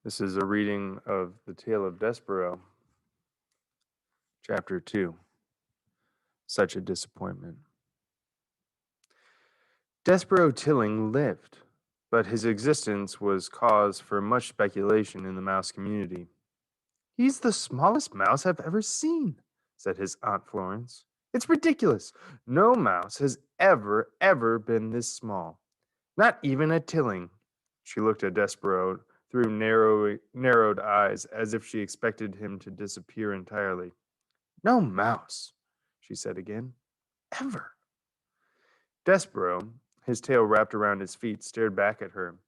This is a reading of the Tale of Despereaux, Chapter 2. Such a disappointment. Despereaux Tilling lived, but his existence was cause for much speculation in the mouse community. "He's the smallest mouse I've ever seen," said his Aunt Florence. "It's ridiculous. No mouse has ever been this small. Not even a Tilling." She looked at Despereaux through narrowed eyes as if she expected him to disappear entirely. "No mouse," she said again. "Ever." Despereaux, his tail wrapped around his feet, stared back at her.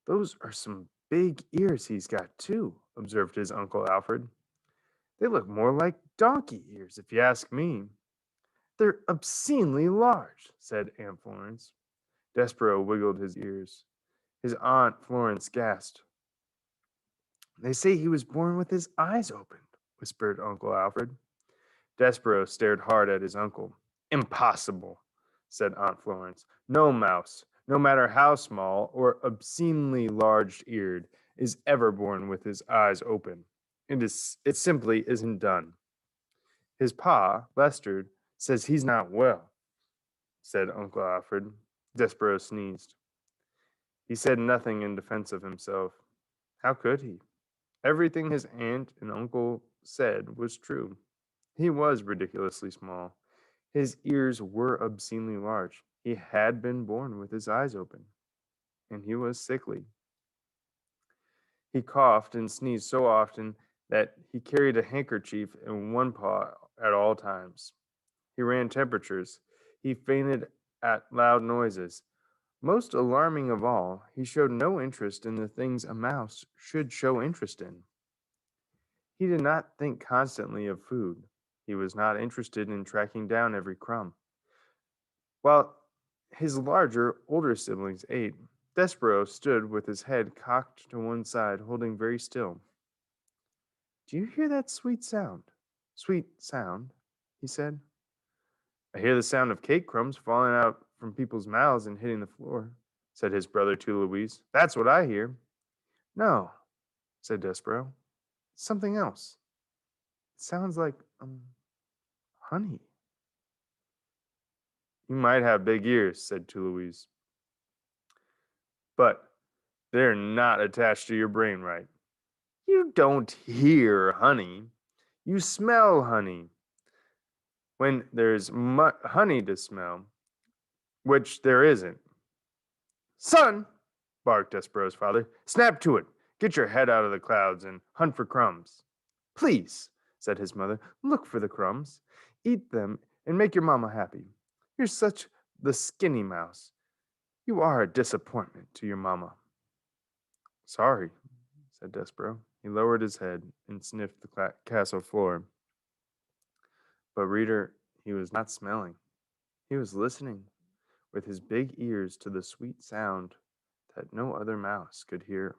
"Those are some big ears he's got, too," observed his Uncle Alfred. "They look more like donkey ears, if you ask me." "They're obscenely large," said Aunt Florence. Despereaux wiggled his ears. His Aunt Florence gasped. "They say he was born with his eyes open," whispered Uncle Alfred. Despereaux stared hard at his uncle. "Impossible," said Aunt Florence. "No mouse, no matter how small or obscenely large-eared, is ever born with his eyes open. It simply isn't done." "His pa, Lester, says he's not well," said Uncle Alfred. Despereaux sneezed. He said nothing in defense of himself. How could he? Everything his aunt and uncle said was true. He was ridiculously small. His ears were obscenely large. He had been born with his eyes open, and he was sickly. He coughed and sneezed so often that he carried a handkerchief in one paw at all times. He ran temperatures. He fainted at loud noises. Most alarming of all, he showed no interest in the things a mouse should show interest in. He did not think constantly of food. He was not interested in tracking down every crumb. While his larger, older siblings ate, Despereaux stood with his head cocked to one side, holding very still. "Do you hear that sweet sound? Sweet sound," he said. "I hear the sound of cake crumbs falling out from people's mouths and hitting the floor," said his brother to Louise. "That's what I hear." "No," said Despereaux. "It's something else. It sounds like, honey." "You might have big ears," said to Louise, "but they're not attached to your brain right. You don't hear honey. You smell honey. When there's honey to smell, which there isn't." "Son," barked Despereaux's father, "snap to it. Get your head out of the clouds and hunt for crumbs." "Please," said his mother, "look for the crumbs. Eat them and make your mamma happy. You're such the skinny mouse. You are a disappointment to your mamma." "Sorry," said Despereaux. He lowered his head and sniffed the castle floor. But, reader, he was not smelling. He was listening with his big ears to the sweet sound that no other mouse could hear.